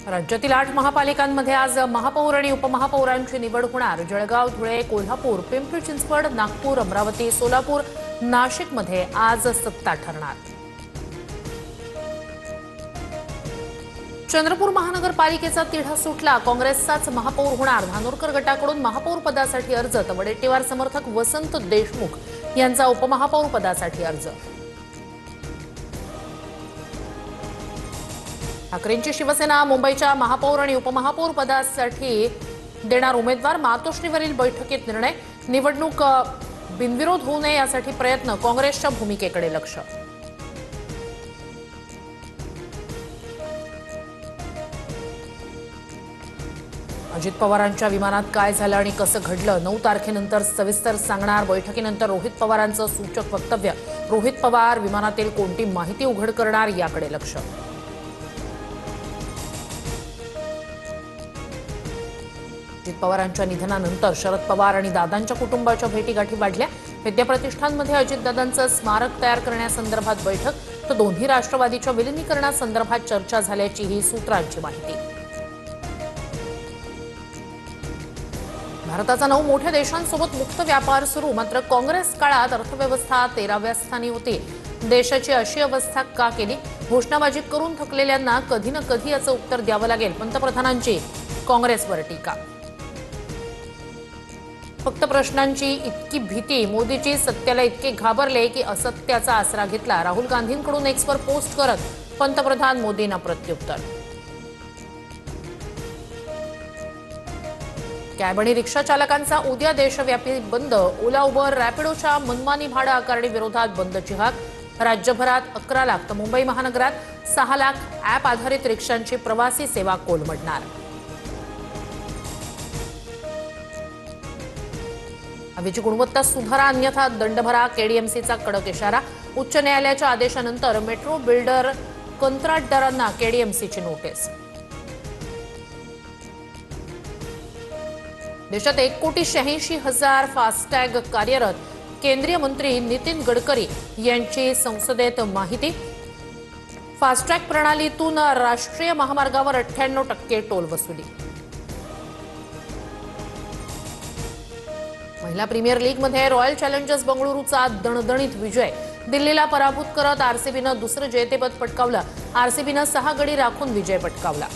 राज्यातील 8 महापालिकांमध्ये आज महापौर आणि उपमहापौरांची निवड होणार। जळगाव, धुळे, कोल्हापूर, पिंपरी चिंचवड, नागपूर, अमरावती, सोलापूर, नाशिकमध्ये आज सत्ता ठरणार। चंद्रपूर महानगरपालिकेचा तिढा सुटला, काँग्रेसचाच महापौर होणार। धानोरकर गटाकडून महापौर पदासाठी अर्ज, तर वडेट्टीवार समर्थक वसंत देशमुख यांचा उपमहापौर पदासाठी अर्ज। ठाकरेंची शिवसेना मुंबईच्या महापौर आणि उपमहापौर पदासाठी देणार उमेदवार। मातोश्रीवरील बैठकीत निर्णय, निवडणूक बिनविरोध होऊ नये यासाठी प्रयत्न, काँग्रेसच्या भूमिकेकडे लक्ष। अजित पवारांच्या विमानात काय झालं आणि कसं घडलं, 9 तारखेनंतर सविस्तर सांगणार। बैठकीनंतर रोहित पवारांचं सूचक वक्तव्य, रोहित पवार विमानातील कोणती माहिती उघड करणार याकडे लक्ष। अजित पवारांच्या निधनानंतर शरद पवार आणि दादांच्या कुटुंबाच्या भेटीगाठी वाढल्या। विद्याप्रतिष्ठानमध्ये अजितदादांचं स्मारक तयार करण्यासंदर्भात बैठक, तर दोन्ही राष्ट्रवादीच्या विलिनीकरणासंदर्भात चर्चा झाल्याची ही सूत्रांची माहिती। भारताचा 9 मोठ्या देशांसोबत मुक्त व्यापार सुरू, मात्र काँग्रेस काळात अर्थव्यवस्था 13व्या स्थानी होती। देशाची अशी अवस्था का केली? घोषणाबाजी करून थकलेल्यांना कधी ना कधी याचं उत्तर द्यावं लागेल, पंतप्रधानांची काँग्रेसवर टीका। फक्त प्रश्नांची इतकी भीती, मोदीजी सत्याला इतके घाबरले की असत्याचा आसरा घेतला। राहुल गांधींकडून एक्सवर पोस्ट करत पंतप्रधान मोदींना प्रत्युत्तर। कॅब आणि रिक्षा चालकांचा उद्या देशव्यापी बंद, ओला, उबर, रॅपिडोच्या मनमानी भाडं आकारणी विरोधात बंदची हाक। राज्यभरात 11 लाख तर मुंबई महानगरात 6 लाख ॲप आधारित रिक्षांची प्रवासी सेवा कोलमडणार। हवेची गुणवत्ता सुधारा, अन्यथा दंड भरा, केडीएमसीचा कडक इशारा। उच्च न्यायालयाच्या आदेशानंतर मेट्रो बिल्डर कंत्राटदारांना केडीएमसीची नोटीस। देशात 1,86,000 फास्टॅग कार्यरत, केंद्रीय मंत्री नितीन गडकरी यांची संसदेत माहिती। फास्टॅग प्रणालीतून राष्ट्रीय महामार्गावर 98% टोल वसुली। महिला प्रीमियर लीगमध्ये रॉयल चॅलेंजर्स बंगळुरूचा दणदणीत विजय, दिल्लीला पराभूत करत आरसीबीनं दुसरं जेतेपद पटकावलं। आरसीबीनं 6 गडी राखून विजय पटकावला।